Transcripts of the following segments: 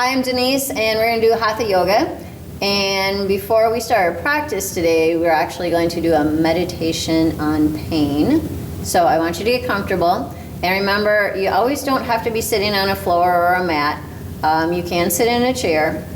Hi, I'm Denise, and we're going to do Hatha Yoga. And before we start our practice today, we're actually going to do a meditation on pain. So I want you to get comfortable. And remember, you always don't have to be sitting on a floor or a mat. You can sit in a chair,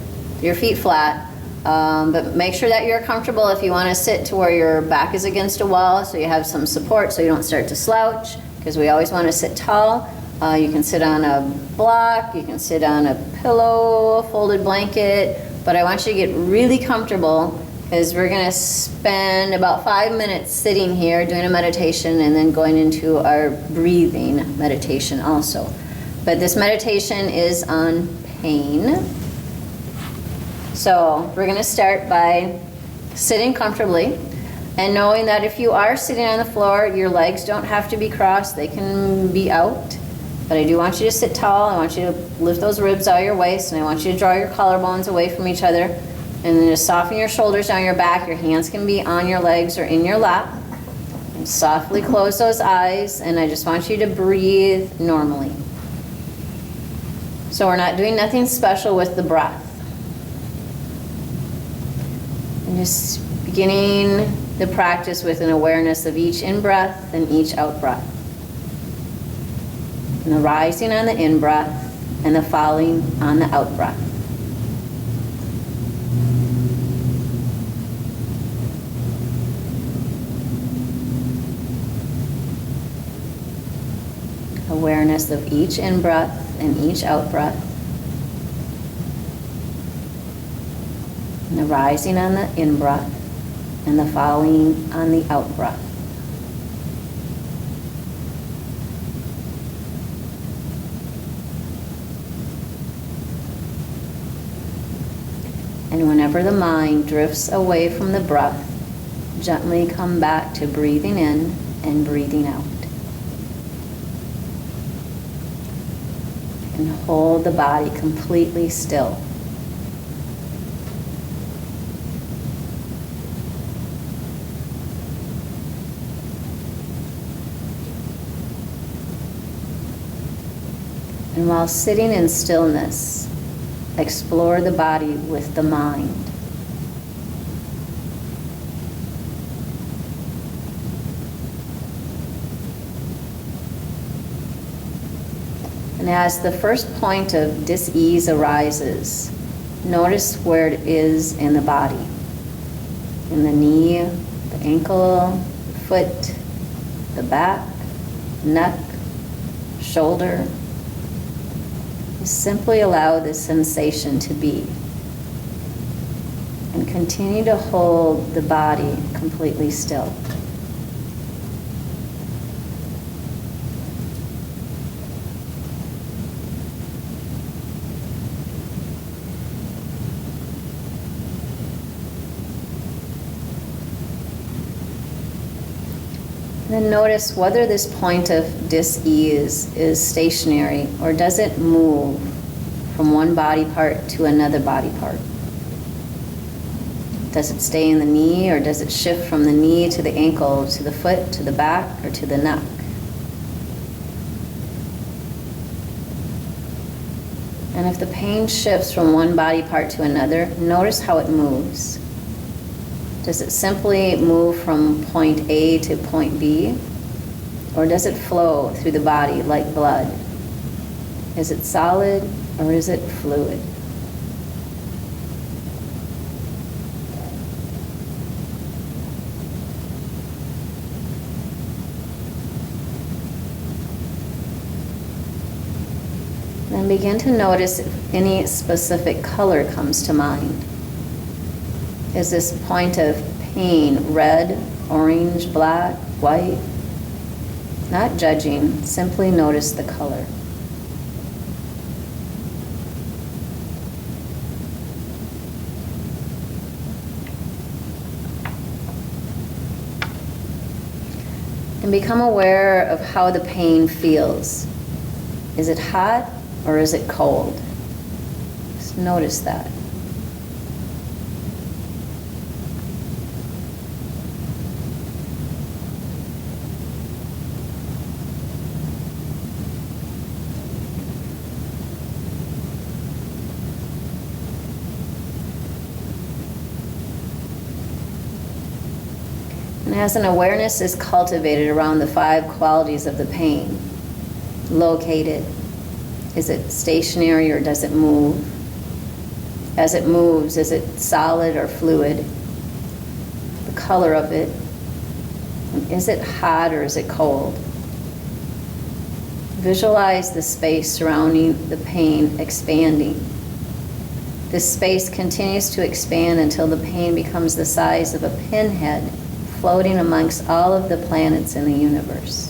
your feet flat. But make sure that you're comfortable. If you want to sit to where your back is against a wall so you have some support so you don't start to slouch, because we always want to sit tall. You can sit on a block, you can sit on a pillow, a folded blanket, but I want you to get really comfortable because we're going to spend about 5 minutes sitting here doing a meditation and then going into our breathing meditation also. But this meditation is on pain. So we're going to start by sitting comfortably and knowing that if you are sitting on the floor, your legs don't have to be crossed, they can be out. But I do want you to sit tall. I want you to lift those ribs out of your waist, and I want you to draw your collarbones away from each other. And then just soften your shoulders down your back. Your hands can be on your legs or in your lap. And softly close those eyes, and I just want you to breathe normally. So we're not doing nothing special with the breath. And just beginning the practice with an awareness of each in-breath and each out-breath. And the rising on the in-breath and the falling on the out-breath. Awareness of each in-breath and each out-breath. And the rising on the in-breath and the falling on the out-breath. And whenever the mind drifts away from the breath, gently come back to breathing in and breathing out. And hold the body completely still. And while sitting in stillness, explore the body with the mind. And as the first point of dis-ease arises, notice where it is in the body. In the knee, the ankle, the foot, the back, neck, shoulder. Simply allow this sensation to be. And continue to hold the body completely still. Then notice whether this point of dis-ease is stationary or does it move from one body part to another body part. Does it stay in the knee or does it shift from the knee to the ankle, to the foot, to the back, or to the neck? And if the pain shifts from one body part to another, notice how it moves. Does it simply move from point A to point B? Or does it flow through the body like blood? Is it solid or is it fluid? Then begin to notice if any specific color comes to mind. Is this point of pain red, orange, black, white? Not judging, simply notice the color. And become aware of how the pain feels. Is it hot or is it cold? Just notice that. as an awareness is cultivated around the 5 qualities of the pain, located, is it stationary or does it move? As it moves, is it solid or fluid? The color of it, is it hot or is it cold? Visualize the space surrounding the pain expanding. This space continues to expand until the pain becomes the size of a pinhead floating amongst all of the planets in the universe.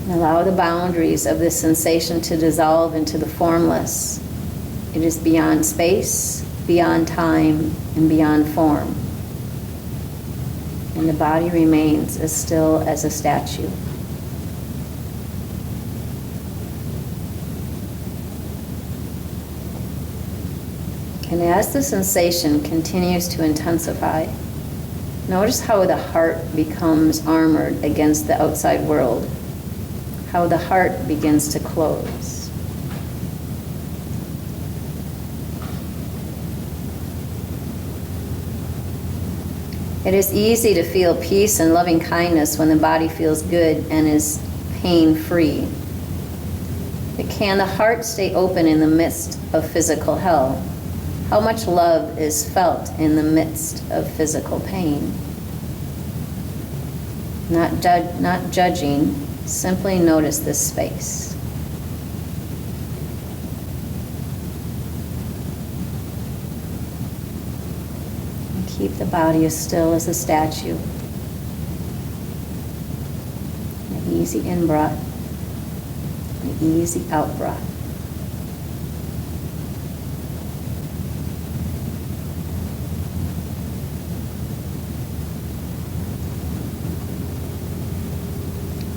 And allow the boundaries of this sensation to dissolve into the formless. It is beyond space, beyond time, and beyond form. And the body remains as still as a statue. And as the sensation continues to intensify, notice how the heart becomes armored against the outside world, how the heart begins to close. It is easy to feel peace and loving kindness when the body feels good and is pain-free. But can the heart stay open in the midst of physical hell? How much love is felt in the midst of physical pain? Not judging, simply notice this space. Keep the body as still as a statue. An easy in-breath, an easy out-breath.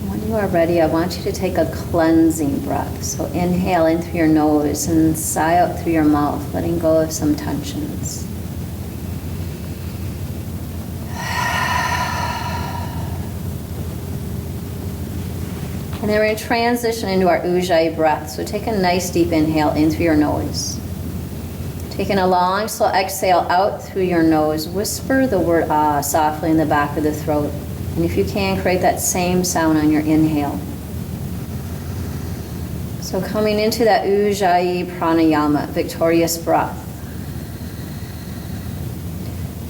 When you are ready, I want you to take a cleansing breath. So inhale in through your nose and sigh out through your mouth, letting go of some tensions. And then we're going to transition into our Ujjayi breath. So take a nice deep inhale in through your nose. Taking a long, slow exhale out through your nose. Whisper the word ah softly in the back of the throat. And if you can, create that same sound on your inhale. So coming into that Ujjayi pranayama, victorious breath.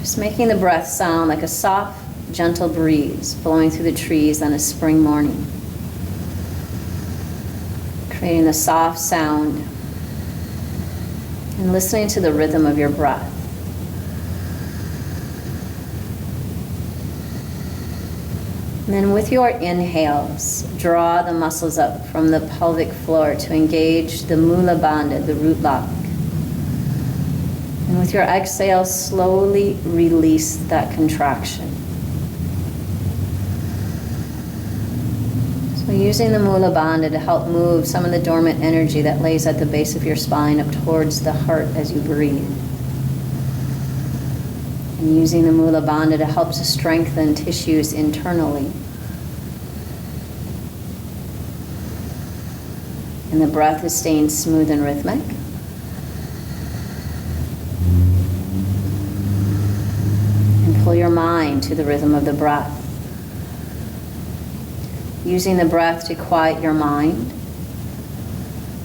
Just making the breath sound like a soft, gentle breeze blowing through the trees on a spring morning. Creating a soft sound and listening to the rhythm of your breath. And then with your inhales, draw the muscles up from the pelvic floor to engage the Mula Bandha, the root lock. And with your exhale, slowly release that contraction. So using the Mula Bandha to help move some of the dormant energy that lays at the base of your spine up towards the heart as you breathe. And using the Mula Bandha to help to strengthen tissues internally. And the breath is staying smooth and rhythmic. And pull your mind to the rhythm of the breath. Using the breath to quiet your mind.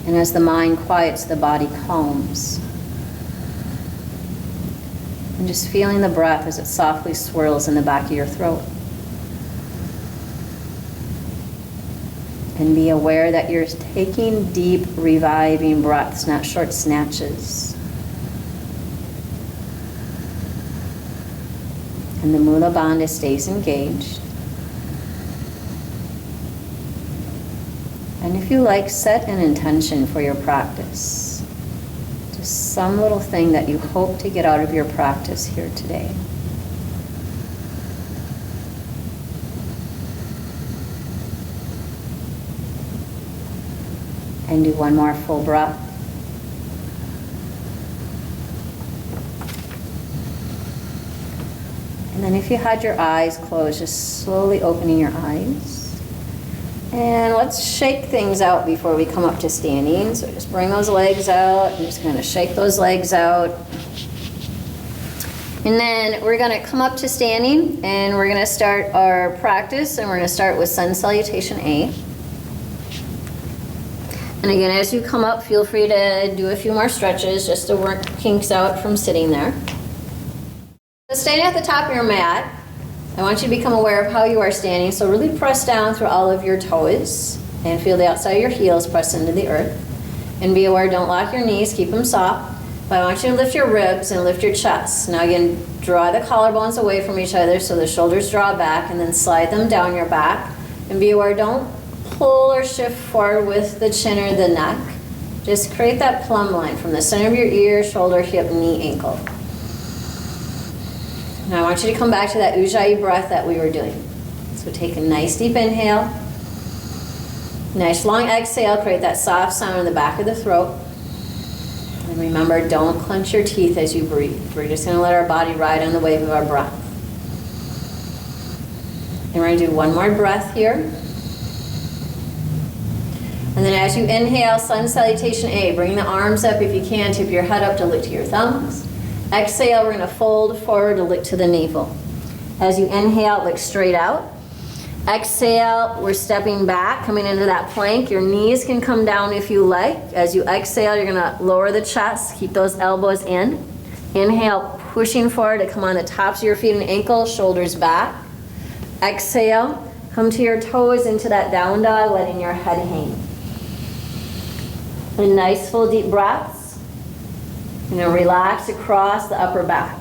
And as the mind quiets, the body calms. And just feeling the breath as it softly swirls in the back of your throat. And be aware that you're taking deep, reviving breaths, not short snatches. And the Mula Bandha stays engaged. And if you like, set an intention for your practice. Just some little thing that you hope to get out of your practice here today. And do one more full breath. And then if you had your eyes closed, just slowly opening your eyes. And let's shake things out before we come up to standing. So just bring those legs out and just kind of shake those legs out. And then we're going to come up to standing and we're going to start our practice, and we're going to start with Sun Salutation 8. And again, as you come up, feel free to do a few more stretches just to work kinks out from sitting there. So standing at the top of your mat, I want you to become aware of how you are standing. So really press down through all of your toes and feel the outside of your heels press into the earth. And be aware, don't lock your knees, keep them soft. But I want you to lift your ribs and lift your chest. Now again, draw the collarbones away from each other so the shoulders draw back, and then slide them down your back. And be aware, don't pull or shift forward with the chin or the neck. Just create that plumb line from the center of your ear, shoulder, hip, knee, ankle. Now I want you to come back to that Ujjayi breath that we were doing. So take a nice deep inhale. Nice long exhale, create that soft sound in the back of the throat. And remember, don't clench your teeth as you breathe. We're just going to let our body ride on the wave of our breath. And we're going to do one more breath here. And then as you inhale, Sun Salutation A, bring the arms up if you can, tip your head up to look to your thumbs. Exhale, we're going to fold forward to look to the navel. As you inhale, look straight out. Exhale, we're stepping back, coming into that plank. Your knees can come down if you like. As you exhale, you're going to lower the chest, keep those elbows in. Inhale, pushing forward to come on the tops of your feet and ankles, shoulders back. Exhale, come to your toes into that down dog, letting your head hang. And nice full deep breaths. Relax across the upper back.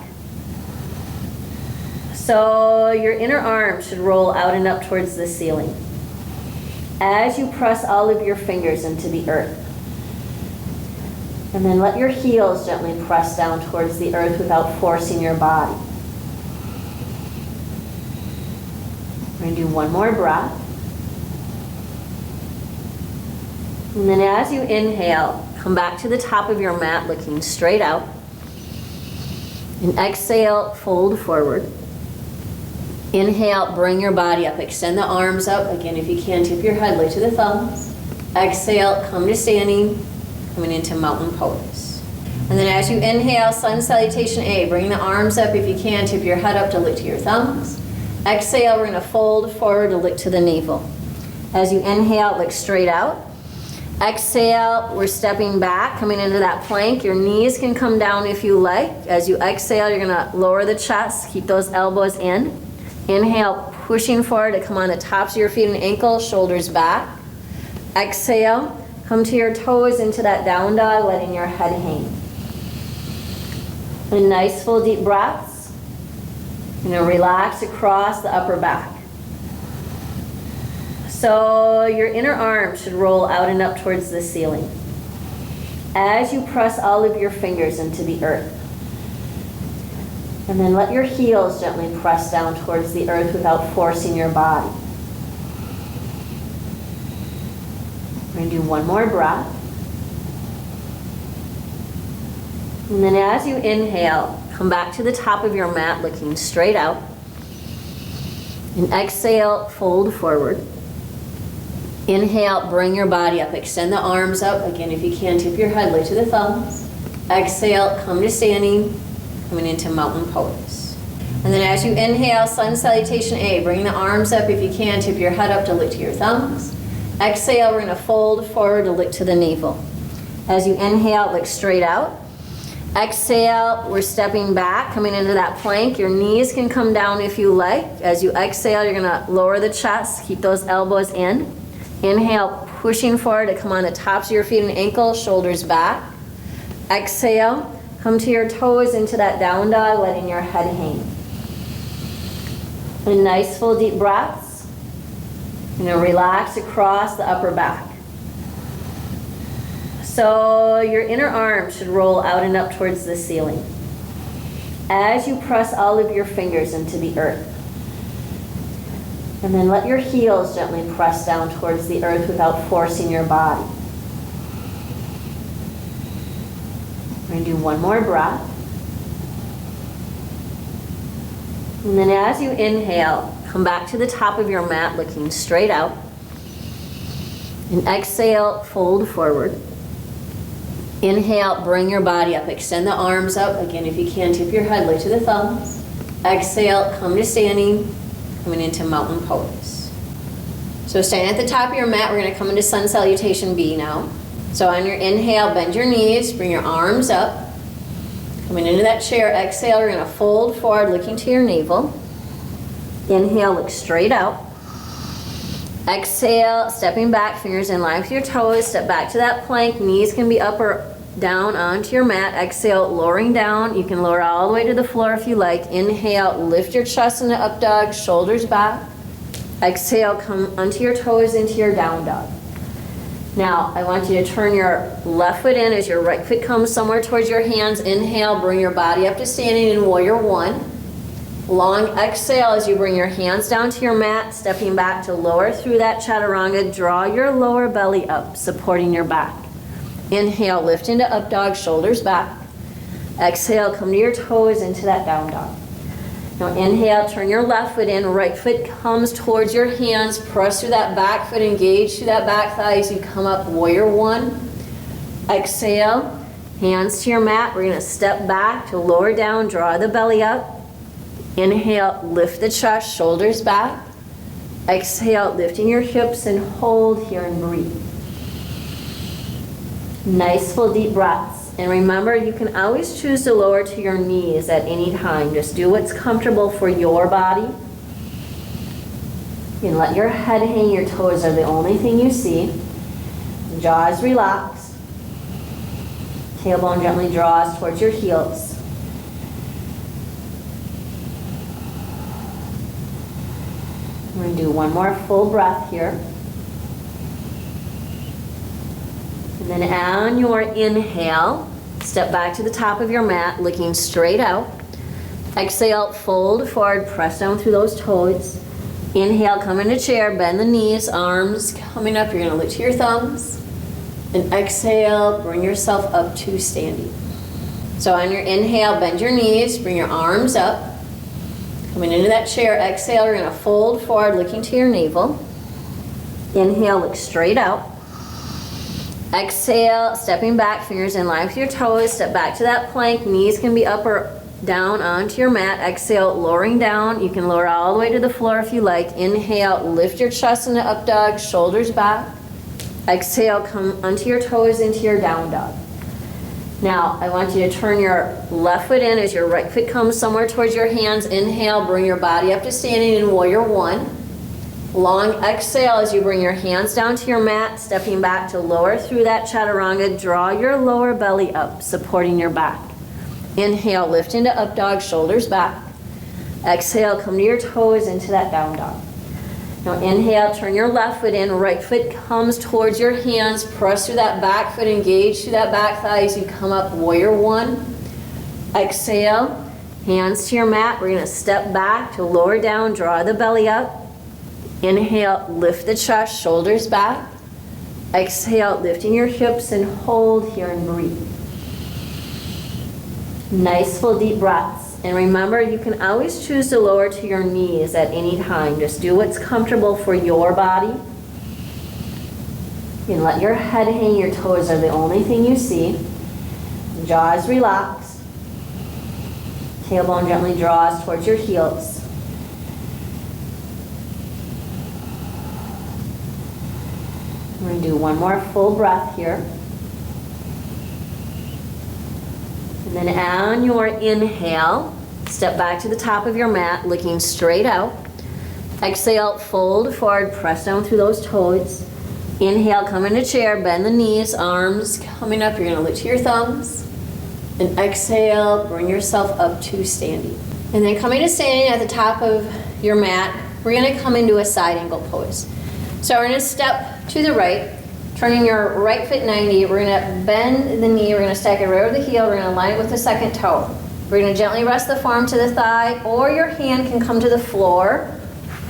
So your inner arm should roll out and up towards the ceiling. As you press all of your fingers into the earth. And then let your heels gently press down towards the earth without forcing your body. We're going to do one more breath. And then as you inhale, come back to the top of your mat looking straight out. And exhale, fold forward. Inhale, bring your body up. Extend the arms up. Again, if you can, tip your head, look to the thumbs. Exhale, come to standing, coming into mountain pose. And then as you inhale, Sun Salutation A, bring the arms up if you can, tip your head up to look to your thumbs. Exhale, we're going to fold forward to look to the navel. As you inhale, look straight out. Exhale, we're stepping back, coming into that plank. Your knees can come down if you like. As you exhale, you're going to lower the chest, keep those elbows in. Inhale, pushing forward to come on the tops of your feet and ankles, shoulders back. Exhale, come to your toes into that down dog, letting your head hang. And nice full deep breaths. Relax across the upper back. So your inner arm should roll out and up towards the ceiling. As you press all of your fingers into the earth. And then let your heels gently press down towards the earth without forcing your body. We're going to do one more breath. And then as you inhale, come back to the top of your mat looking straight out. And exhale, fold forward. Inhale, bring your body up. Extend the arms up. Again, if you can, tip your head, look to the thumbs. Exhale, come to standing, coming into mountain pose. And then as you inhale, Sun Salutation A, bring the arms up if you can, tip your head up to look to your thumbs. Exhale, we're going to fold forward to look to the navel. As you inhale, look straight out. Exhale, we're stepping back, coming into that plank. Your knees can come down if you like. As you exhale, you're going to lower the chest, keep those elbows in. Inhale, pushing forward to come on the tops of your feet and ankles, shoulders back. Exhale, come to your toes into that down dog, letting your head hang. And nice full deep breaths. Relax across the upper back. So your inner arm should roll out and up towards the ceiling. As you press all of your fingers into the earth. And then let your heels gently press down towards the earth without forcing your body. We're going to do one more breath. And then as you inhale, come back to the top of your mat looking straight out. And exhale, fold forward. Inhale, bring your body up. Extend the arms up. Again, if you can, tip your head, lift to the thumbs. Exhale, come to standing, coming into mountain pose. So staying at the top of your mat, we're going to come into Sun Salutation B now. So on your inhale, bend your knees, bring your arms up. Coming into that chair, exhale, we're going to fold forward, looking to your navel. Inhale, look straight out. Exhale, stepping back, fingers in line with your toes, step back to that plank, knees can be up or down onto your mat. Exhale, lowering down, you can lower all the way to the floor if you like. Inhale, lift your chest into up dog, shoulders back. Exhale, come onto your toes into your down dog. Now, I want you to turn your left foot in as your right foot comes somewhere towards your hands. Inhale, bring your body up to standing in warrior one. Long exhale as you bring your hands down to your mat, stepping back to lower through that chaturanga. Draw your lower belly up, supporting your back. Inhale, lift into up dog, shoulders back. Exhale, come to your toes into that down dog. Now inhale, turn your left foot in, right foot comes towards your hands, press through that back foot, engage through that back thigh as you come up, warrior one. Exhale, hands to your mat. We're going to step back to lower down, draw the belly up. Inhale, lift the chest, shoulders back. Exhale, lifting your hips and hold here and breathe. Nice full deep breaths. And remember, you can always choose to lower to your knees at any time. Just do what's comfortable for your body. And let your head hang, your toes are the only thing you see. Jaws relax. Tailbone gently draws towards your heels. We're going to do one more full breath here. And then on your inhale, step back to the top of your mat, looking straight out. Exhale, fold forward, press down through those toes. Inhale, come into chair, bend the knees, arms coming up. You're going to lift your thumbs. And exhale, bring yourself up to standing. So on your inhale, bend your knees, bring your arms up. Coming into that chair, exhale, you're going to fold forward, looking to your navel. Inhale, look straight out. Exhale, stepping back, fingers in line with your toes, step back to that plank, knees can be up or down onto your mat. Exhale, lowering down, you can lower all the way to the floor if you like. Inhale, lift your chest into up dog, shoulders back. Exhale, come onto your toes into your down dog. Now, I want you to turn your left foot in as your right foot comes somewhere towards your hands. Inhale, bring your body up to standing in warrior one. Long exhale as you bring your hands down to your mat, stepping back to lower through that chaturanga. Draw your lower belly up, supporting your back. Inhale, lift into up dog, shoulders back. Exhale, come to your toes into that down dog. Now inhale, turn your left foot in, right foot comes towards your hands, press through that back foot, engage through that back thigh as you come up, warrior one. Exhale, hands to your mat. We're going to step back to lower down, draw the belly up. Inhale, lift the chest, shoulders back. Exhale, lifting your hips and hold here and breathe. Nice full deep breaths. And remember, you can always choose to lower to your knees at any time. Just do what's comfortable for your body. You can let your head hang, your toes are the only thing you see. Jaws relax. Tailbone gently draws towards your heels. We're going to do one more full breath here. And then on your inhale, step back to the top of your mat, looking straight out. Exhale, fold forward, press down through those toes. Inhale, come into chair, bend the knees, arms coming up. You're going to lift your thumbs. And exhale, bring yourself up to standing. And then coming to standing at the top of your mat, we're going to come into a side angle pose. So we're going to step to the right, turning your right foot 90. We're going to bend the knee. We're going to stack it right over the heel. We're going to align it with the second toe. We're going to gently rest the forearm to the thigh, or your hand can come to the floor,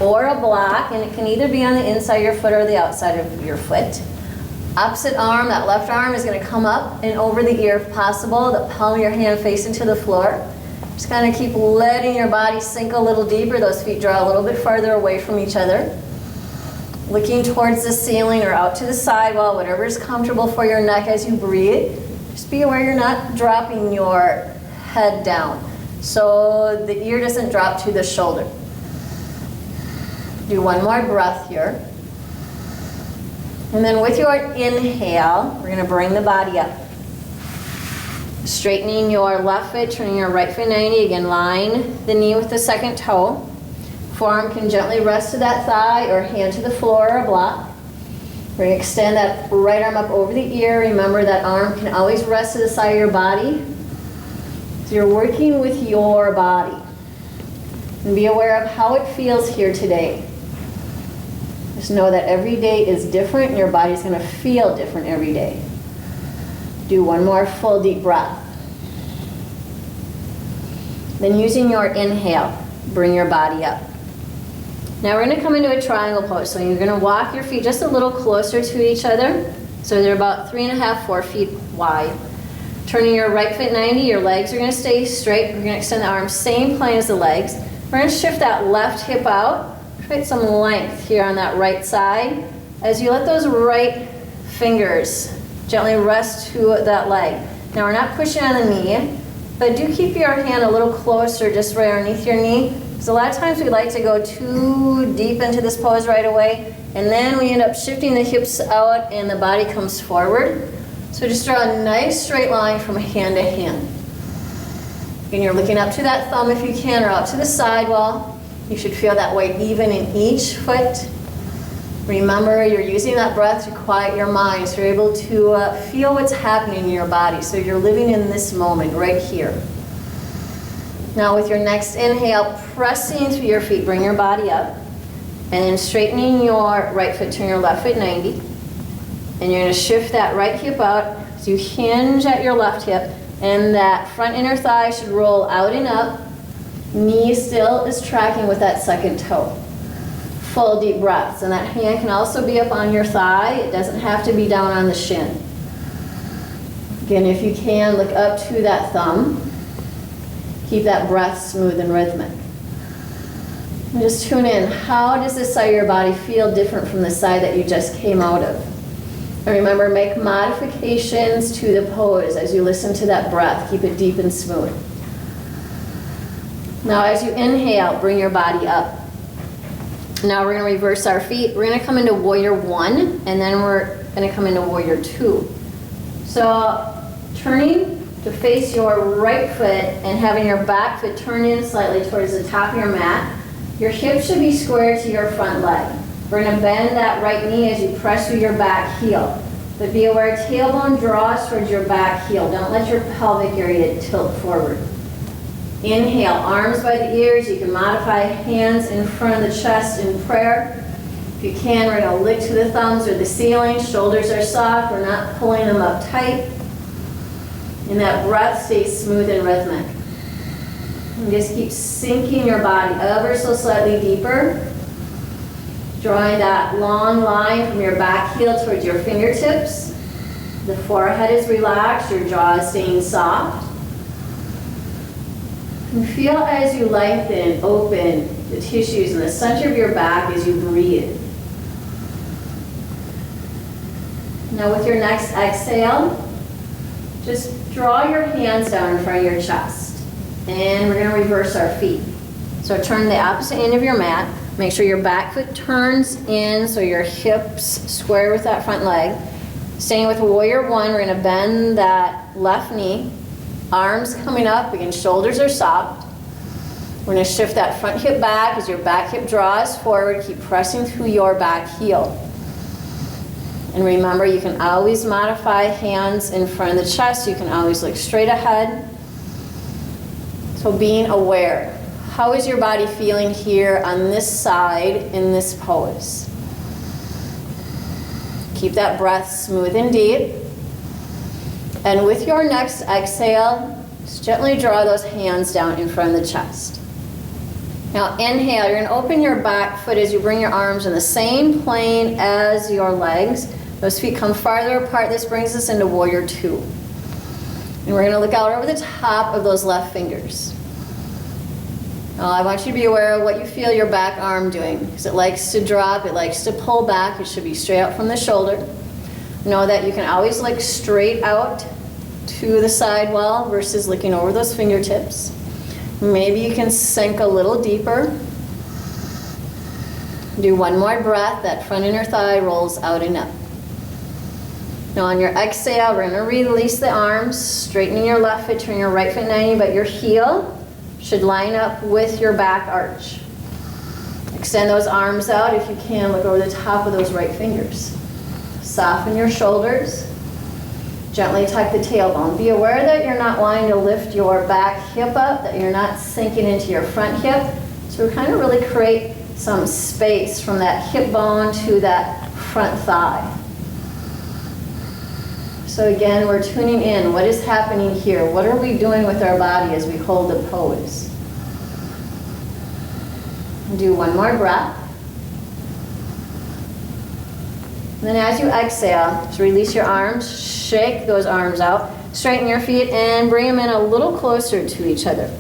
or a block, and it can either be on the inside of your foot or the outside of your foot. Opposite arm, that left arm is going to come up and over the ear if possible, the palm of your hand facing to the floor. Just kind of keep letting your body sink a little deeper. Those feet draw a little bit farther away from each other. Looking towards the ceiling or out to the sidewall, whatever is comfortable for your neck as you breathe. Just be aware you're not dropping your head down, so the ear doesn't drop to the shoulder. Do one more breath here. And then with your inhale, we're going to bring the body up. Straightening your left foot, turning your right foot 90. Again, line the knee with the second toe. Forearm can gently rest to that thigh or hand to the floor or a block. We're going to extend that right arm up over the ear. Remember that arm can always rest to the side of your body. So you're working with your body. And be aware of how it feels here today. Just know that every day is different and your body's going to feel different every day. Do one more full deep breath. Then using your inhale, bring your body up. Now we're going to come into a triangle pose. So you're going to walk your feet just a little closer to each other. So they're about 3.5, 4 feet wide. Turning your right foot 90, your legs are going to stay straight. We're going to extend the arms same plane as the legs. We're going to shift that left hip out. Create some length here on that right side. As you let those right fingers gently rest to that leg. Now we're not pushing on the knee, but do keep your hand a little closer just right underneath your knee. Because a lot of times we like to go too deep into this pose right away, and then we end up shifting the hips out and the body comes forward. So just draw a nice straight line from hand to hand. And you're looking up to that thumb if you can, or out to the sidewall. You should feel that weight even in each foot. Remember, you're using that breath to quiet your mind, so you're able to feel what's happening in your body. So you're living in this moment right here. Now with your next inhale, pressing through your feet, bring your body up. And then straightening your right foot, turn your left foot 90. And you're going to shift that right hip out as you hinge at your left hip. And that front inner thigh should roll out and up. Knee still is tracking with that second toe. Full deep breaths. And that hand can also be up on your thigh. It doesn't have to be down on the shin. Again, if you can, look up to that thumb. Keep that breath smooth and rhythmic. And just tune in. How does this side of your body feel different from the side that you just came out of? And remember, make modifications to the pose as you listen to that breath. Keep it deep and smooth. Now as you inhale, bring your body up. Now we're going to reverse our feet. We're going to come into warrior 1, and then we're going to come into warrior 2. So turning to face your right foot and having your back foot turn in slightly towards the top of your mat. Your hips should be square to your front leg. We're going to bend that right knee as you press through your back heel. But be aware, tailbone draws towards your back heel. Don't let your pelvic area tilt forward. Inhale, arms by the ears. You can modify hands in front of the chest in prayer. If you can, we're going to lick to the thumbs or the ceiling. Shoulders are soft. We're not pulling them up tight. And that breath stays smooth and rhythmic. And just keep sinking your body ever so slightly deeper. Drawing that long line from your back heel towards your fingertips. The forehead is relaxed, your jaw is staying soft. And feel as you lengthen, open the tissues in the center of your back as you breathe. Now with your next exhale, just draw your hands down in front of your chest. And we're going to reverse our feet. So turn the opposite end of your mat. Make sure your back foot turns in so your hips square with that front leg. Staying with warrior 1, we're going to bend that left knee. Arms coming up, again, shoulders are soft. We're going to shift that front hip back as your back hip draws forward. Keep pressing through your back heel. And remember, you can always modify hands in front of the chest. You can always look straight ahead. So being aware. How is your body feeling here on this side in this pose? Keep that breath smooth and deep. And with your next exhale, just gently draw those hands down in front of the chest. Now inhale, you're going to open your back foot as you bring your arms in the same plane as your legs. Those feet come farther apart. This brings us into warrior 2. And we're going to look out over the top of those left fingers. I want you to be aware of what you feel your back arm doing, because it likes to drop, it likes to pull back. It should be straight out from the shoulder. Know that you can always look straight out to the side wall versus looking over those fingertips. Maybe you can sink a little deeper. Do one more breath. That front inner thigh rolls out and up. Now on your exhale, we're going to release the arms, straightening your left foot, turn your right foot 90, but your heel should line up with your back arch. Extend those arms out. If you can, look over the top of those right fingers. Soften your shoulders. Gently tuck the tailbone. Be aware that you're not wanting to lift your back hip up, that you're not sinking into your front hip. So we kind of really create some space from that hip bone to that front thigh. So again, we're tuning in. What is happening here? What are we doing with our body as we hold the pose? Do one more breath. And then as you exhale, just release your arms, shake those arms out, straighten your feet, and bring them in a little closer to each other.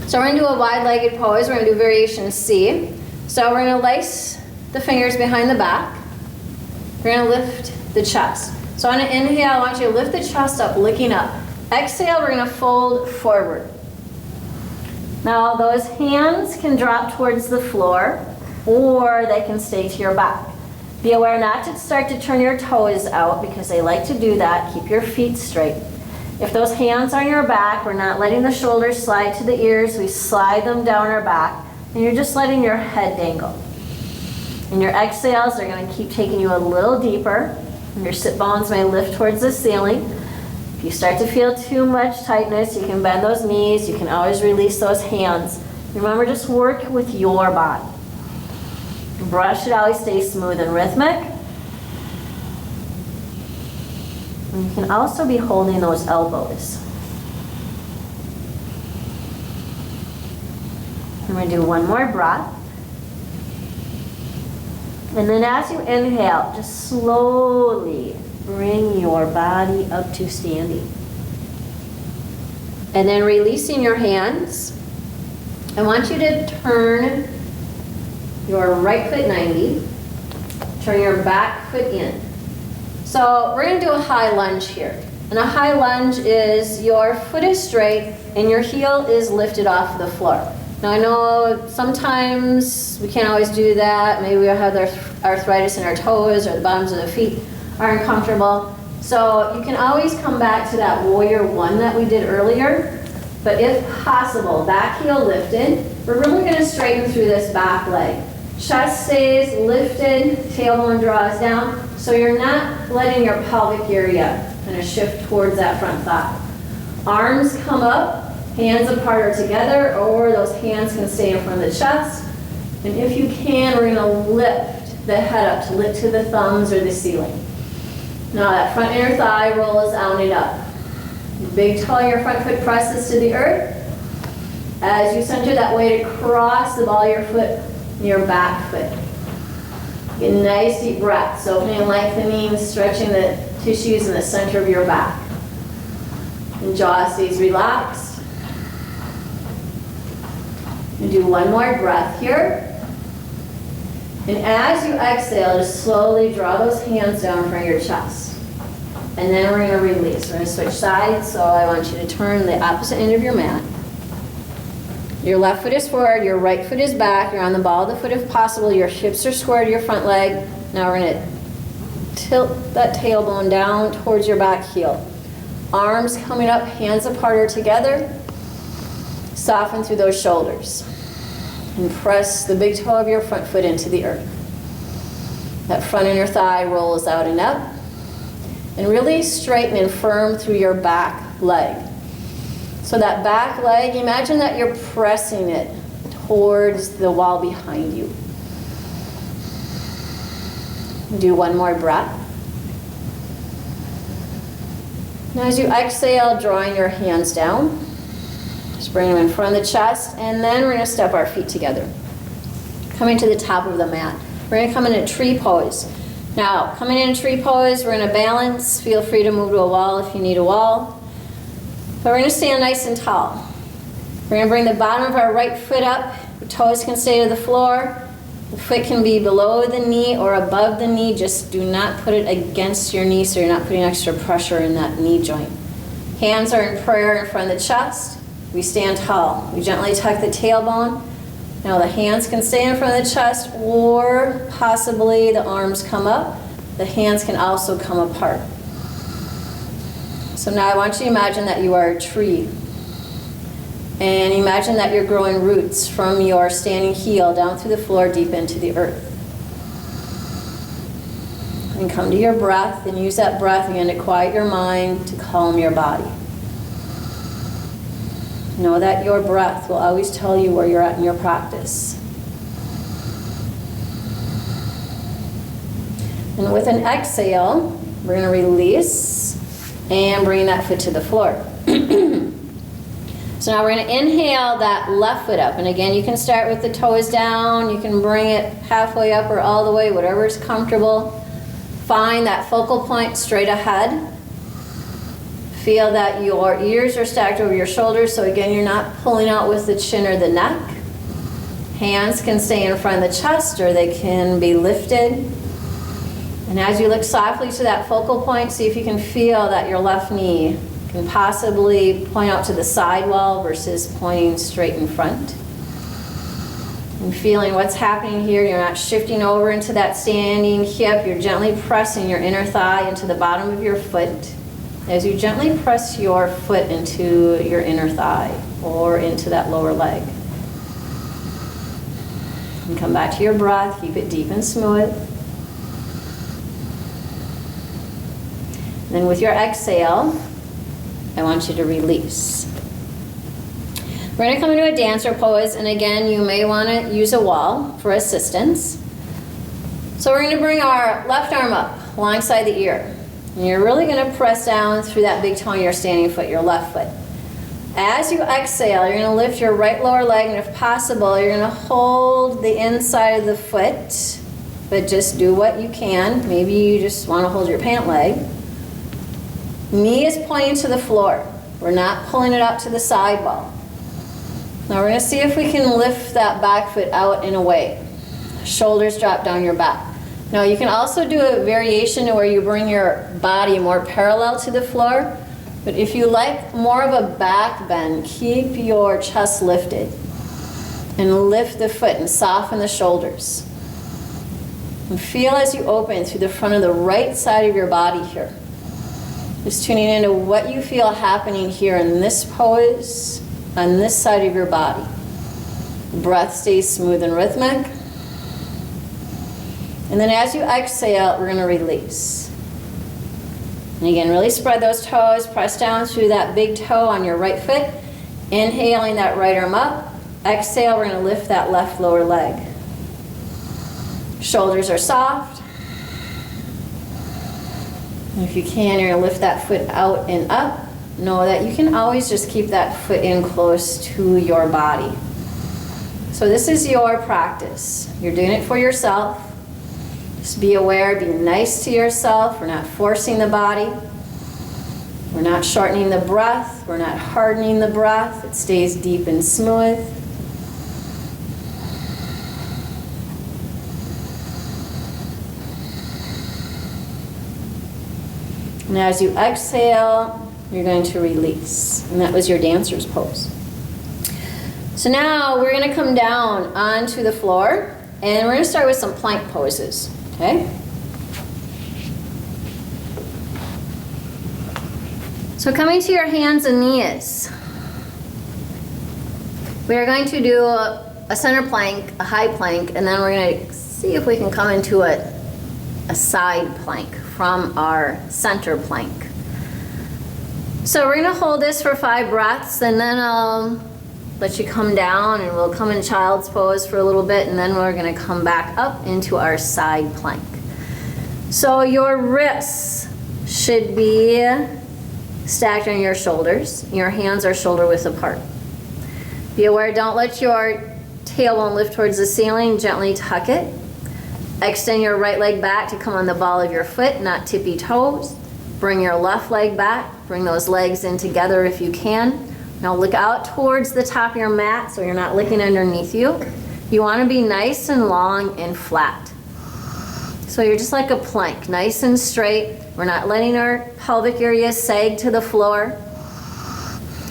So we're going to do a wide-legged pose. We're going to do variation C. So we're going to lace the fingers behind the back. We're going to lift the chest. So on an inhale, I want you to lift the chest up, looking up. Exhale, we're going to fold forward. Now those hands can drop towards the floor, or they can stay to your back. Be aware not to start to turn your toes out, because they like to do that. Keep your feet straight. If those hands are on your back, we're not letting the shoulders slide to the ears. We slide them down our back, and you're just letting your head dangle. And your exhales are going to keep taking you a little deeper. And your sit bones may lift towards the ceiling. If you start to feel too much tightness, you can bend those knees. You can always release those hands. Remember, just work with your body. Your breath should always stay smooth and rhythmic. And you can also be holding those elbows. I'm going to do one more breath. And then as you inhale, just slowly bring your body up to standing. And then releasing your hands, I want you to turn your right foot 90, turn your back foot in. So we're going to do a high lunge here. And a high lunge is your foot is straight and your heel is lifted off the floor. Now I know sometimes we can't always do that. Maybe we have arthritis in our toes or the bottoms of the feet are uncomfortable. So you can always come back to that warrior one that we did earlier. But if possible, back heel lifted. We're really going to straighten through this back leg. Chest stays lifted, tailbone draws down. So you're not letting your pelvic area kind of shift towards that front thigh. Arms come up. Hands apart or together, or those hands can stay in front of the chest. And if you can, we're going to lift the head up to lift to the thumbs or the ceiling. Now that front inner thigh rolls out and up. Big toe, your front foot presses to the earth. As you center that weight across the ball of your foot and your back foot. Get a nice deep breath. So opening and lengthening, stretching the tissues in the center of your back. And jaw stays relaxed. And do one more breath here. And as you exhale, just slowly draw those hands down from your chest. And then we're going to release. We're going to switch sides, so I want you to turn the opposite end of your mat. Your left foot is forward, your right foot is back. You're on the ball of the foot if possible. Your hips are square to your front leg. Now we're going to tilt that tailbone down towards your back heel. Arms coming up, hands apart or together. Soften through those shoulders. And press the big toe of your front foot into the earth. That front inner thigh rolls out and up. And really straighten and firm through your back leg. So that back leg, imagine that you're pressing it towards the wall behind you. Do one more breath. Now as you exhale, drawing your hands down. Just bring them in front of the chest, and then we're going to step our feet together. Coming to the top of the mat. We're going to come in a tree pose. Now, coming in a tree pose, we're going to balance. Feel free to move to a wall if you need a wall. But we're going to stand nice and tall. We're going to bring the bottom of our right foot up. The toes can stay to the floor. The foot can be below the knee or above the knee. Just do not put it against your knee so you're not putting extra pressure in that knee joint. Hands are in prayer in front of the chest. We stand tall. We gently tuck the tailbone. Now the hands can stay in front of the chest, or possibly the arms come up. The hands can also come apart. So now I want you to imagine that you are a tree. And imagine that you're growing roots from your standing heel down through the floor deep into the earth. And come to your breath and use that breath again to quiet your mind, to calm your body. Know that your breath will always tell you where you're at in your practice. And with an exhale, we're going to release and bring that foot to the floor. So now we're going to inhale that left foot up. And again, you can start with the toes down. You can bring it halfway up or all the way, whatever is comfortable. Find that focal point straight ahead. Feel that your ears are stacked over your shoulders. So again, you're not pulling out with the chin or the neck. Hands can stay in front of the chest or they can be lifted. And as you look softly to that focal point, see if you can feel that your left knee can possibly point out to the side wall versus pointing straight in front. And feeling what's happening here. You're not shifting over into that standing hip. You're gently pressing your inner thigh into the bottom of your foot. As you gently press your foot into your inner thigh or into that lower leg. And come back to your breath. Keep it deep and smooth. Then with your exhale, I want you to release. We're going to come into a dancer pose, and again, you may want to use a wall for assistance. So we're going to bring our left arm up alongside the ear. And you're really going to press down through that big toe on your standing foot, your left foot. As you exhale, you're going to lift your right lower leg, and if possible, you're going to hold the inside of the foot, but just do what you can. Maybe you just want to hold your pant leg. Knee is pointing to the floor. We're not pulling it out to the side wall. Now we're going to see if we can lift that back foot out and away. Shoulders drop down your back. Now you can also do a variation where you bring your body more parallel to the floor. But if you like more of a back bend, keep your chest lifted. And lift the foot and soften the shoulders. And feel as you open through the front of the right side of your body here. Just tuning into what you feel happening here in this pose, on this side of your body. Breath stays smooth and rhythmic. And then as you exhale, we're going to release. And again, really spread those toes. Press down through that big toe on your right foot. Inhaling that right arm up. Exhale, we're going to lift that left lower leg. Shoulders are soft. And if you can, you're going to lift that foot out and up. Know that you can always just keep that foot in close to your body. So this is your practice. You're doing it for yourself. Just be aware, be nice to yourself. We're not forcing the body. We're not shortening the breath. We're not hardening the breath. It stays deep and smooth. And as you exhale, you're going to release. And that was your dancer's pose. So now we're going to come down onto the floor, and we're going to start with some plank poses. Okay? So coming to your hands and knees, we are going to do a center plank, a high plank, and then we're going to see if we can come into a side plank from our center plank. So we're going to hold this for 5 breaths, and then I'll let you come down, and we'll come in child's pose for a little bit, and then we're going to come back up into our side plank. So your wrists should be stacked on your shoulders. Your hands are shoulder width apart. Be aware, don't let your tailbone lift towards the ceiling. Gently tuck it. Extend your right leg back to come on the ball of your foot, not tippy toes. Bring your left leg back. Bring those legs in together if you can. Now look out towards the top of your mat so you're not looking underneath you. You want to be nice and long and flat. So you're just like a plank, nice and straight. We're not letting our pelvic area sag to the floor.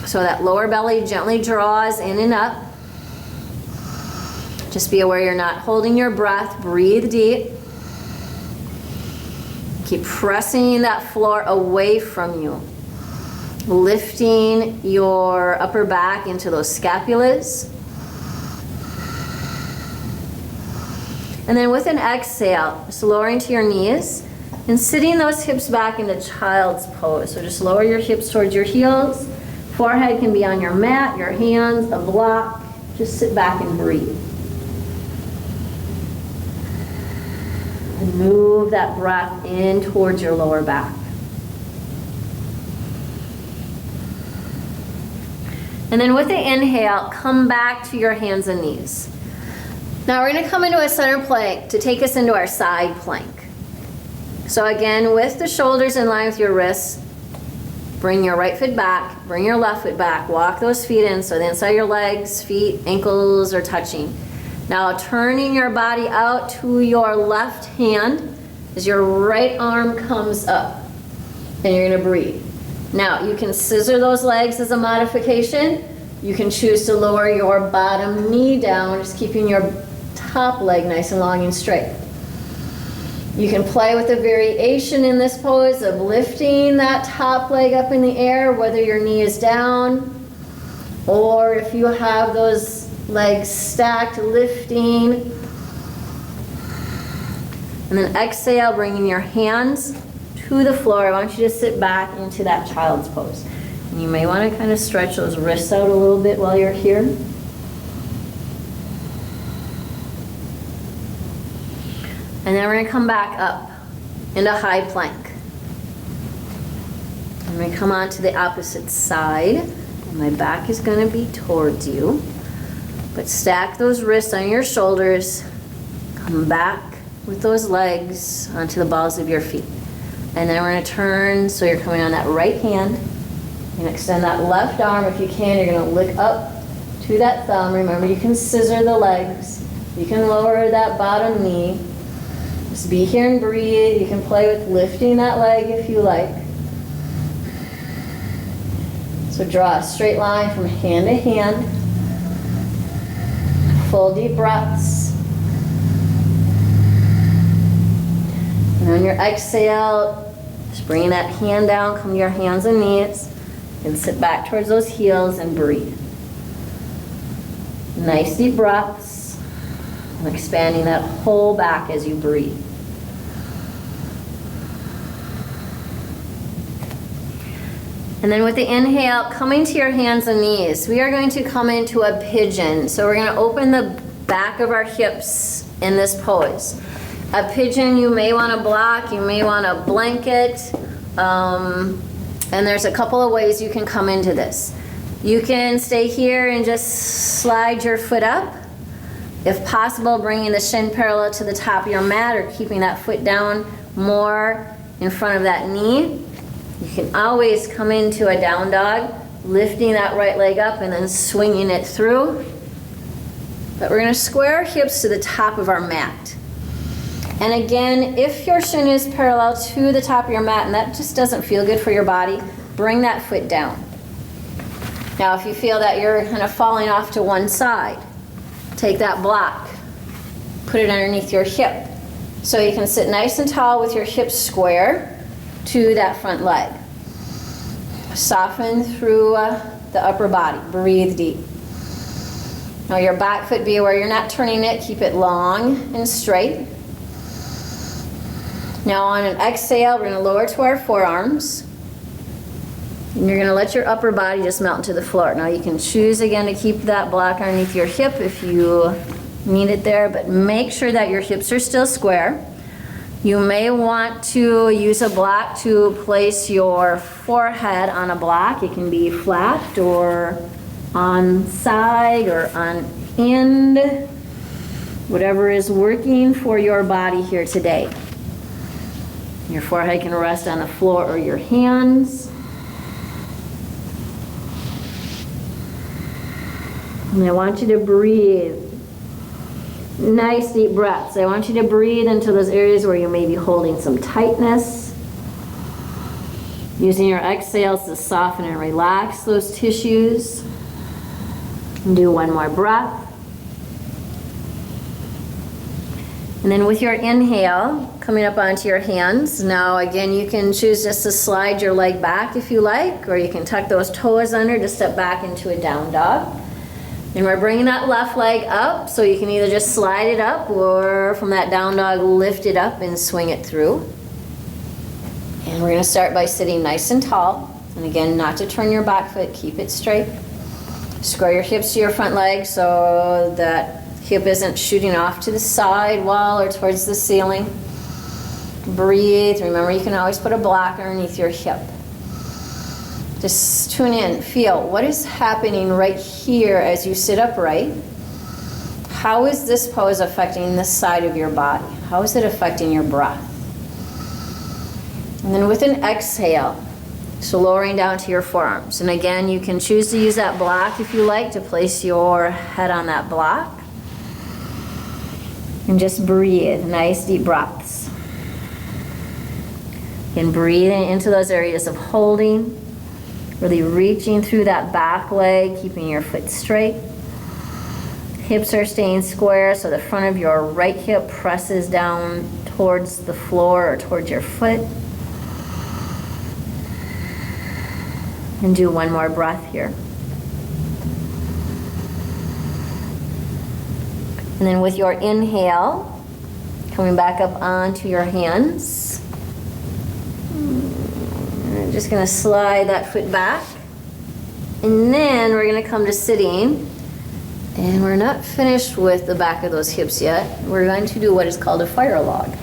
So that lower belly gently draws in and up. Just be aware you're not holding your breath. Breathe deep. Keep pressing that floor away from you. Lifting your upper back into those scapulas. And then with an exhale, just lowering to your knees and sitting those hips back into child's pose. So just lower your hips towards your heels. Forehead can be on your mat, your hands, a block. Just sit back and breathe. And move that breath in towards your lower back. And then with the inhale, come back to your hands and knees. Now we're going to come into a center plank to take us into our side plank. So again, with the shoulders in line with your wrists, bring your right foot back, bring your left foot back, walk those feet in so the inside of your legs, feet, ankles are touching. Now turning your body out to your left hand as your right arm comes up, and you're going to breathe. Now you can scissor those legs as a modification. You can choose to lower your bottom knee down, just keeping your top leg nice and long and straight. You can play with the variation in this pose of lifting that top leg up in the air, whether your knee is down, or if you have those legs stacked, lifting. And then exhale, bringing your hands to the floor. I want you to sit back into that child's pose. And you may want to kind of stretch those wrists out a little bit while you're here. And then we're going to come back up into high plank. I'm going to come on to the opposite side. And my back is going to be towards you. But stack those wrists on your shoulders. Come back with those legs onto the balls of your feet. And then we're going to turn so you're coming on that right hand. You're going to extend that left arm if you can. You're going to look up to that thumb. Remember, you can scissor the legs. You can lower that bottom knee. Just be here and breathe. You can play with lifting that leg if you like. So draw a straight line from hand to hand. Full deep breaths. And on your exhale, just bring that hand down, come to your hands and knees, and sit back towards those heels and breathe. Nice deep breaths. And expanding that whole back as you breathe. And then with the inhale, coming to your hands and knees, we are going to come into a pigeon. So we're going to open the back of our hips in this pose. A pigeon, you may want to block, you may want to blanket, and there's a couple of ways you can come into this. You can stay here and just slide your foot up. If possible, bringing the shin parallel to the top of your mat or keeping that foot down more in front of that knee. You can always come into a down dog, lifting that right leg up and then swinging it through. But we're going to square our hips to the top of our mat. And again, if your shin is parallel to the top of your mat and that just doesn't feel good for your body, bring that foot down. Now, if you feel that you're kind of falling off to one side, take that block, put it underneath your hip. So you can sit nice and tall with your hips square to that front leg. Soften through the upper body. Breathe deep. Now your back foot, be aware you're not turning it. Keep it long and straight. Now on an exhale, we're going to lower to our forearms. And you're going to let your upper body just melt into the floor. Now you can choose again to keep that block underneath your hip if you need it there, but make sure that your hips are still square. You may want to use a block to place your forehead on a block. It can be flat or on side or on end, whatever is working for your body here today. Your forehead can rest on the floor or your hands. And I want you to breathe. Nice deep breaths. I want you to breathe into those areas where you may be holding some tightness. Using your exhales to soften and relax those tissues. And do one more breath. And then with your inhale, coming up onto your hands. Now again, you can choose just to slide your leg back if you like, or you can tuck those toes under to step back into a down dog. And we're bringing that left leg up, so you can either just slide it up, or from that down dog, lift it up and swing it through. And we're gonna start by sitting nice and tall. And again, not to turn your back foot, keep it straight. Square your hips to your front leg so that hip isn't shooting off to the side wall or towards the ceiling. Breathe. Remember, you can always put a block underneath your hip. Just tune in, feel what is happening right here as you sit upright. How is this pose affecting this side of your body? How is it affecting your breath? And then with an exhale, so lowering down to your forearms. And again, you can choose to use that block if you like, to place your head on that block. And just breathe, nice deep breaths. And breathing into those areas of holding, really reaching through that back leg, keeping your foot straight. Hips are staying square, so the front of your right hip presses down towards the floor or towards your foot. And do one more breath here. And then with your inhale, coming back up onto your hands. And I'm just going to slide that foot back. And then we're going to come to sitting. And we're not finished with the back of those hips yet. We're going to do what is called a fire log.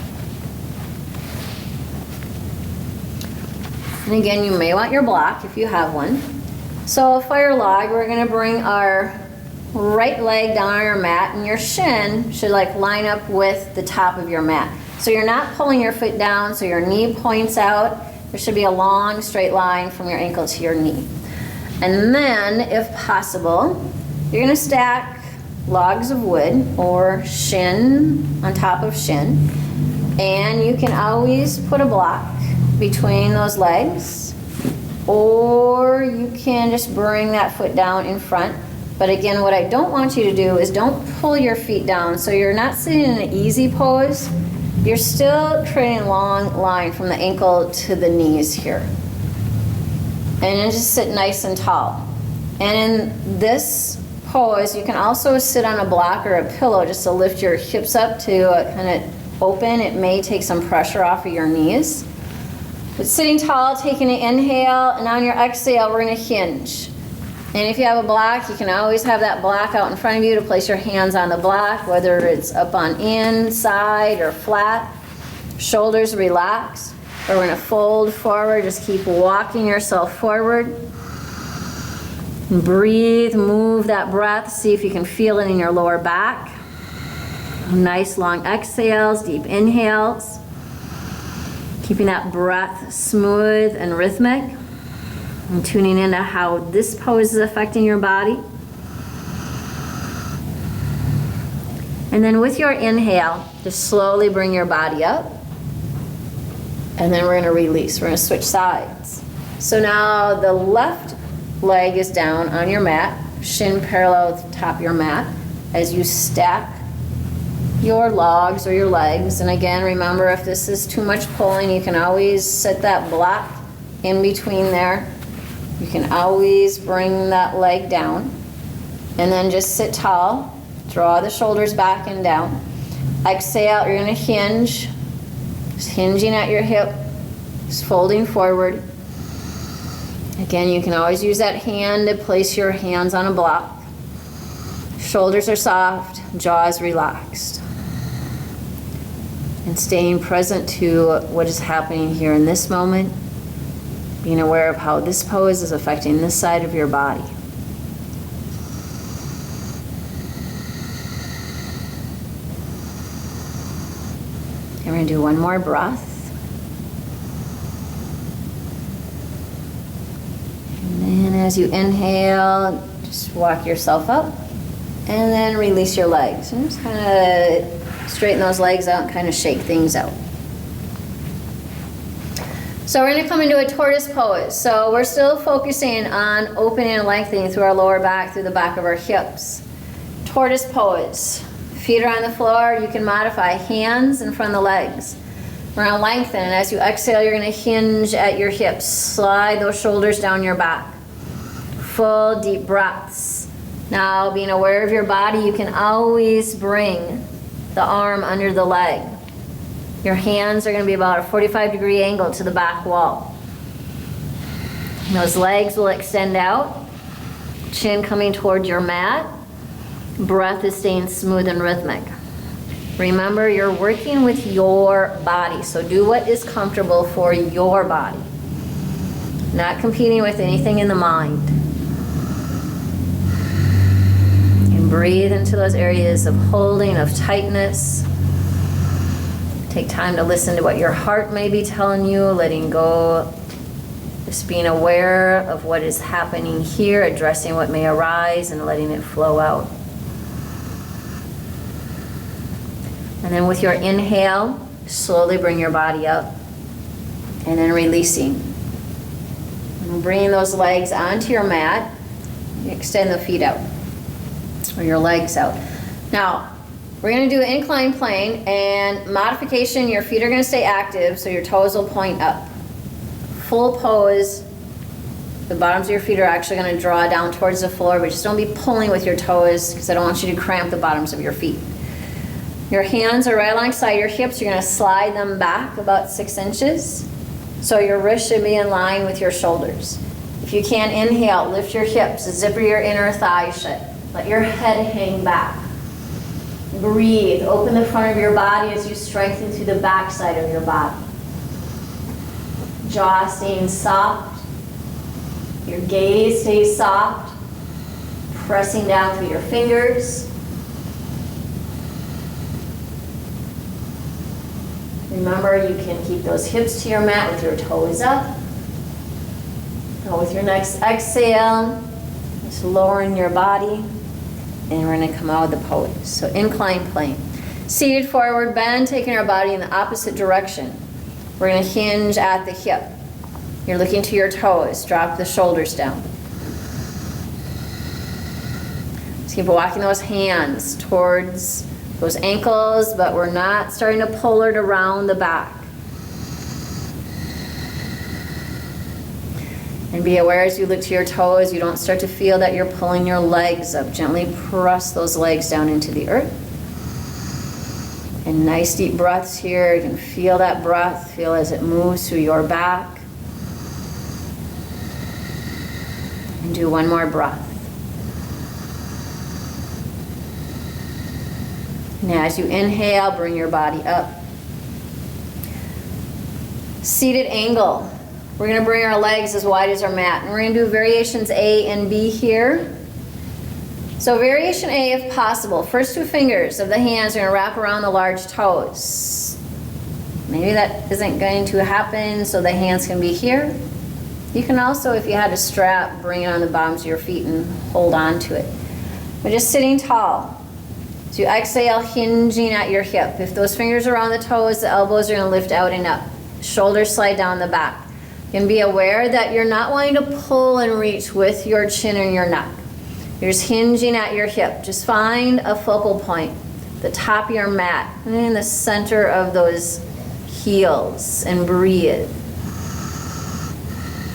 And again, you may want your block if you have one. So a fire log, we're going to bring our right leg down on your mat, and your shin should like line up with the top of your mat. So you're not pulling your foot down, so your knee points out. There should be a long straight line from your ankle to your knee. And then, if possible, you're going to stack logs of wood or shin on top of shin. And you can always put a block between those legs, or you can just bring that foot down in front. But again, what I don't want you to do is don't pull your feet down. So you're not sitting in an easy pose. You're still creating a long line from the ankle to the knees here. And then just sit nice and tall. And in this pose, you can also sit on a block or a pillow just to lift your hips up to kind of open. It may take some pressure off of your knees. But sitting tall, taking an inhale, and on your exhale, we're going to hinge. And if you have a block, you can always have that block out in front of you to place your hands on the block, whether it's up on inside or flat. Shoulders relaxed. We're going to fold forward. Just keep walking yourself forward. And breathe, move that breath. See if you can feel it in your lower back. Nice long exhales, deep inhales. Keeping that breath smooth and rhythmic. And tuning into how this pose is affecting your body. And then with your inhale, just slowly bring your body up. And then we're going to release. We're going to switch sides. So now the left leg is down on your mat, shin parallel with the top of your mat, as you stack your logs or your legs. And again, remember, if this is too much pulling, you can always set that block in between there. You can always bring that leg down. And then just sit tall. Draw the shoulders back and down. Exhale, you're going to hinge. Just hinging at your hip. Just folding forward. Again, you can always use that hand to place your hands on a block. Shoulders are soft. Jaws relaxed. And staying present to what is happening here in this moment. Being aware of how this pose is affecting this side of your body. And we're going to do one more breath. And then as you inhale, just walk yourself up. And then release your legs. And just kind of straighten those legs out and kind of shake things out. So we're going to come into a tortoise pose. So we're still focusing on opening and lengthening through our lower back, through the back of our hips. Tortoise pose. Feet are on the floor. You can modify hands in front of the legs. We're going to lengthen, and as you exhale, you're going to hinge at your hips. Slide those shoulders down your back. Full deep breaths. Now, being aware of your body, you can always bring the arm under the leg. Your hands are going to be about a 45-degree angle to the back wall. And those legs will extend out. Chin coming toward your mat. Breath is staying smooth and rhythmic. Remember, you're working with your body, so do what is comfortable for your body. Not competing with anything in the mind. And breathe into those areas of holding, of tightness. Take time to listen to what your heart may be telling you, letting go, just being aware of what is happening here, addressing what may arise and letting it flow out. And then with your inhale, slowly bring your body up and then releasing. And bringing those legs onto your mat, extend the feet out or your legs out. Now, we're going to do an incline plane, and modification, your feet are going to stay active, so your toes will point up. Full pose, the bottoms of your feet are actually going to draw down towards the floor, but just don't be pulling with your toes because I don't want you to cramp the bottoms of your feet. Your hands are right alongside your hips. You're going to slide them back about 6 inches, so your wrists should be in line with your shoulders. If you can, inhale, lift your hips, zipper your inner thighs shut. Let your head hang back. Breathe. Open the front of your body as you strengthen through the back side of your body. Jaw staying soft. Your gaze stays soft. Pressing down through your fingers. Remember, you can keep those hips to your mat with your toes up. Now with your next exhale, just lowering your body. And we're going to come out of the pose. So incline plane. Seated forward bend, taking our body in the opposite direction. We're going to hinge at the hip. You're looking to your toes. Drop the shoulders down. Just keep walking those hands towards those ankles, but we're not starting to pull it around the back. And be aware as you look to your toes, you don't start to feel that you're pulling your legs up. Gently press those legs down into the earth. And nice deep breaths here. You can feel that breath. Feel as it moves through your back. And do one more breath. And as you inhale, bring your body up. Seated angle. We're going to bring our legs as wide as our mat. And we're going to do variations A and B here. So variation A, if possible. First 2 fingers of the hands are going to wrap around the large toes. Maybe that isn't going to happen, so the hands can be here. You can also, if you had a strap, bring it on the bottoms of your feet and hold on to it. But just sitting tall. So you exhale, hinging at your hip. If those fingers are on the toes, the elbows are going to lift out and up. Shoulders slide down the back. You can be aware that you're not wanting to pull and reach with your chin and your neck. You're just hinging at your hip. Just find a focal point, the top of your mat, and in the center of those heels, and breathe.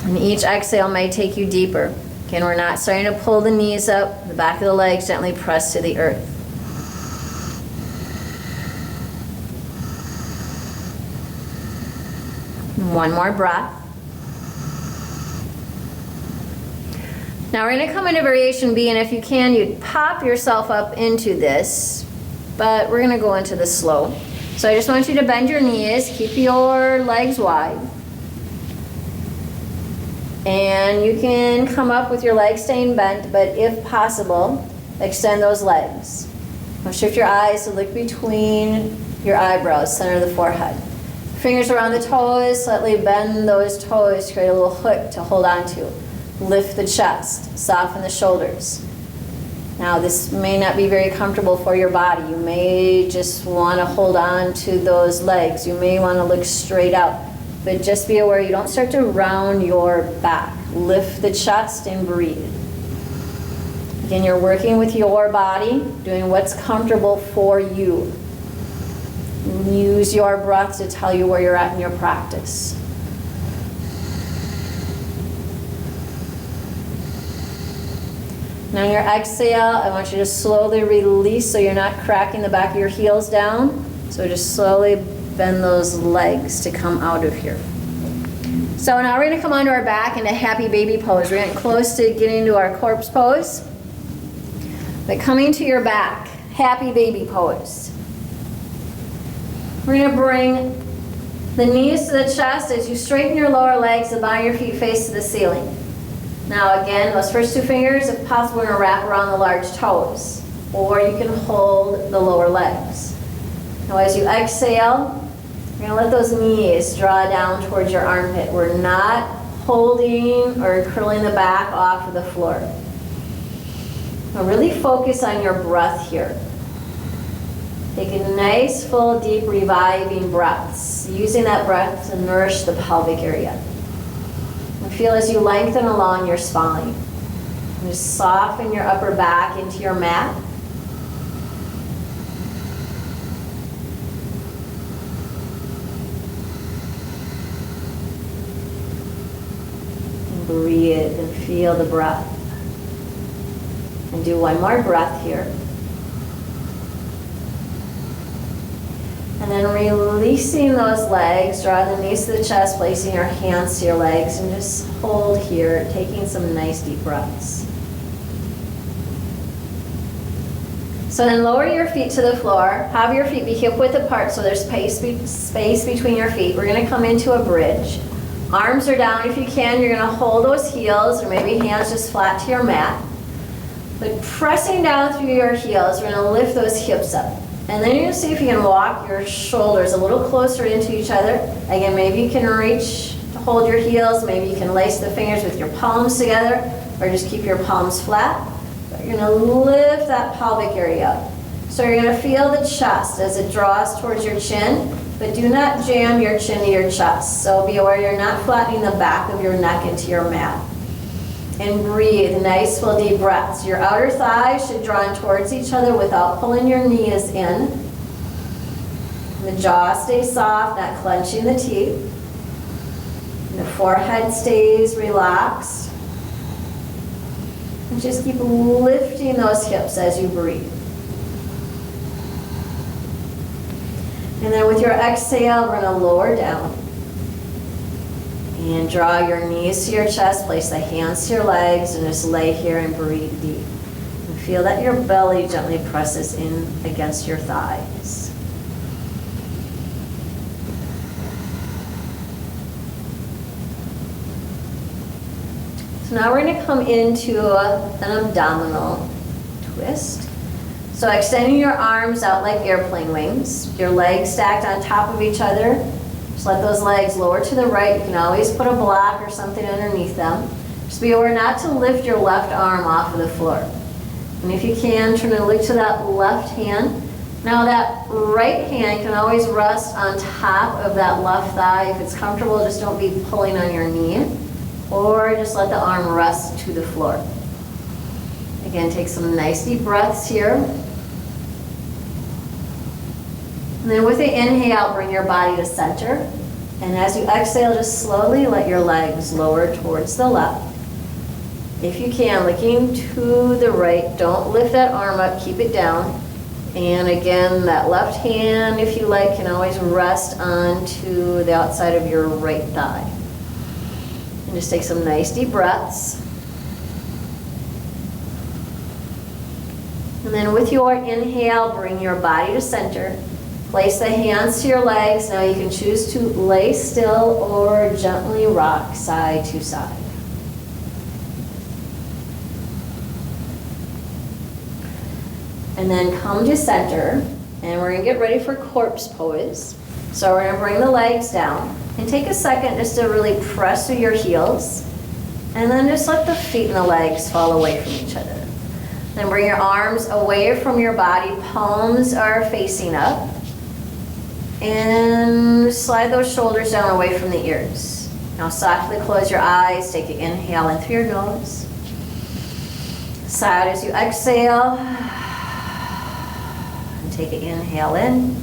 And each exhale may take you deeper. Again, we're not starting to pull the knees up, the back of the legs gently press to the earth. And one more breath. Now we're going to come into variation B, and if you can, you pop yourself up into this, but we're going to go into the slow. So I just want you to bend your knees, keep your legs wide, and you can come up with your legs staying bent, but if possible, extend those legs. Now shift your eyes to look between your eyebrows, center of the forehead. Fingers around the toes, slightly bend those toes, create a little hook to hold on to. Lift the chest, soften the shoulders. Now this may not be very comfortable for your body. You may just want to hold on to those legs. You may want to look straight out. But just be aware you don't start to round your back. Lift the chest and breathe. Again, you're working with your body, doing what's comfortable for you. Use your breath to tell you where you're at in your practice. Now on your exhale, I want you to slowly release so you're not cracking the back of your heels down. So just slowly bend those legs to come out of here. So now we're going to come onto our back into happy baby pose. We're getting close to getting to our corpse pose. But coming to your back, happy baby pose. We're going to bring the knees to the chest as you straighten your lower legs, the bottom of your feet face to the ceiling. Now again, those first two fingers, if possible, we're going to wrap around the large toes. Or you can hold the lower legs. Now as you exhale, you're going to let those knees draw down towards your armpit. We're not holding or curling the back off of the floor. Now really focus on your breath here. Take a nice, full, deep, reviving breaths, using that breath to nourish the pelvic area. And feel as you lengthen along your spine. And just soften your upper back into your mat. And breathe and feel the breath. And do one more breath here. And then releasing those legs, draw the knees to the chest, placing your hands to your legs, and just hold here, taking some nice deep breaths. So then lower your feet to the floor. Have your feet be hip width apart so there's space between your feet. We're going to come into a bridge. Arms are down if you can. You're going to hold those heels, or maybe hands just flat to your mat. But pressing down through your heels, we're going to lift those hips up. And then you're going to see if you can walk your shoulders a little closer into each other. Again, maybe you can reach to hold your heels. Maybe you can lace the fingers with your palms together, or just keep your palms flat. But you're going to lift that pelvic area up. So you're going to feel the chest as it draws towards your chin, but do not jam your chin to your chest. So be aware you're not flattening the back of your neck into your mat. And breathe, nice full deep breaths. Your outer thighs should draw in towards each other without pulling your knees in. And the jaw stays soft, not clenching the teeth. And the forehead stays relaxed. And just keep lifting those hips as you breathe. And then with your exhale, we're going to lower down. And draw your knees to your chest, place the hands to your legs, and just lay here and breathe deep. And feel that your belly gently presses in against your thighs. So now we're going to come into an abdominal twist. So extending your arms out like airplane wings, your legs stacked on top of each other. Just let those legs lower to the right. You can always put a block or something underneath them. Just be aware not to lift your left arm off of the floor. And if you can, turn and look to that left hand. Now that right hand can always rest on top of that left thigh. If it's comfortable, just don't be pulling on your knee. Or just let the arm rest to the floor. Again, take some nice deep breaths here. And then with the inhale, bring your body to center. And as you exhale, just slowly let your legs lower towards the left. If you can, looking to the right, don't lift that arm up, keep it down. And again, that left hand, if you like, can always rest onto the outside of your right thigh. And just take some nice deep breaths. And then with your inhale, bring your body to center. Place the hands to your legs. Now you can choose to lay still or gently rock side to side. And then come to center, and we're going to get ready for corpse pose. So we're going to bring the legs down, and take a second just to really press through your heels, and then just let the feet and the legs fall away from each other. Then bring your arms away from your body, palms are facing up. And slide those shoulders down away from the ears. Now softly close your eyes, take an inhale in through your nose. Sigh out as you exhale. And take an inhale in.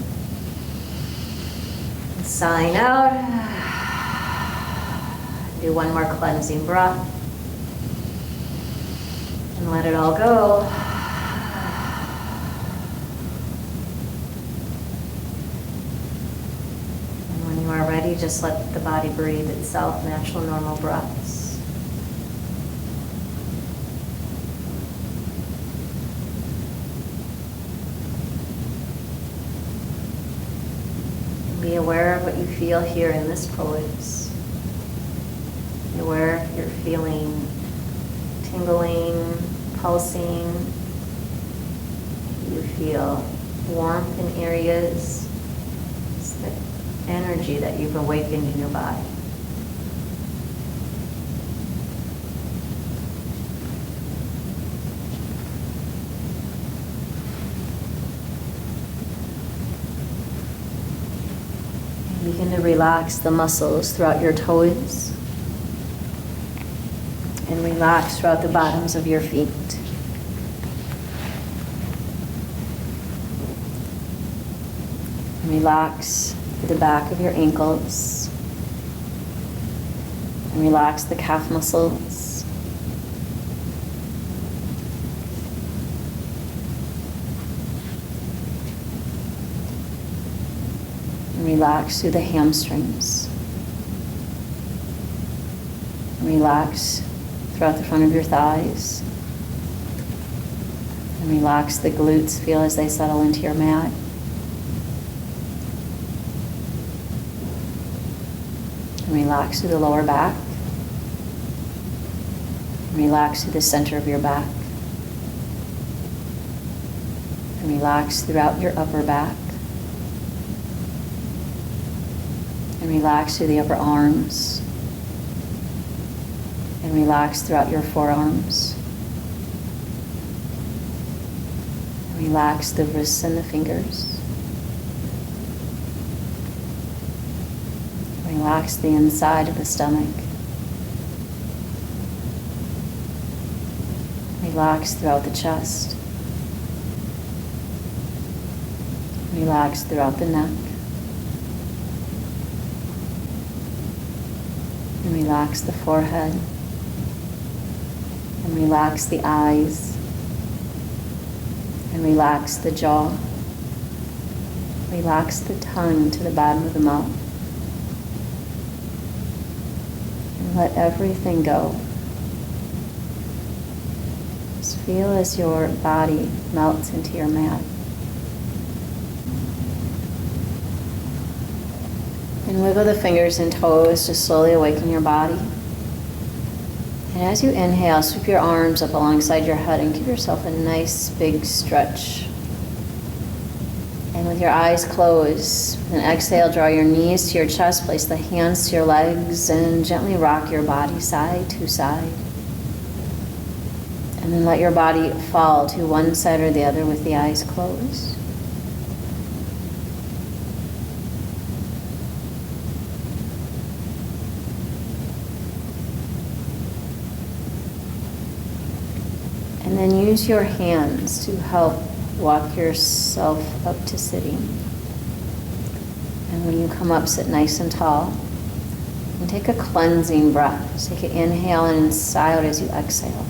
And sighing out. Do one more cleansing breath. And let it all go. And when you are ready, just let the body breathe itself, natural, normal breaths. And be aware of what you feel here in this pose. Be aware if you're feeling tingling, pulsing. You feel warmth in areas. It's the energy that you've awakened in your body. And begin to relax the muscles throughout your toes. And relax throughout the bottoms of your feet. And relax the back of your ankles. And relax the calf muscles. And relax through the hamstrings. And relax throughout the front of your thighs. And relax the glutes, feel as they settle into your mat. And relax through the lower back. And relax through the center of your back. And relax throughout your upper back. And relax through the upper arms. And relax throughout your forearms. And relax the wrists and the fingers. Relax the inside of the stomach. Relax throughout the chest. Relax throughout the neck. And relax the forehead. And relax the eyes. And relax the jaw. Relax the tongue to the bottom of the mouth. And let everything go. Just feel as your body melts into your mat. And wiggle the fingers and toes to slowly awaken your body. And as you inhale, sweep your arms up alongside your head and give yourself a nice big stretch. And with your eyes closed, and exhale, draw your knees to your chest, place the hands to your legs, and gently rock your body side to side. And then let your body fall to one side or the other with the eyes closed. And then use your hands to help walk yourself up to sitting. And when you come up, sit nice and tall. And take a cleansing breath. Take an inhale and sigh out as you exhale.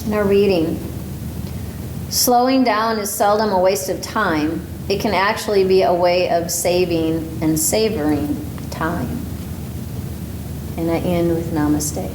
In our reading, slowing down is seldom a waste of time. It can actually be a way of saving and savoring time. And I end with namaste.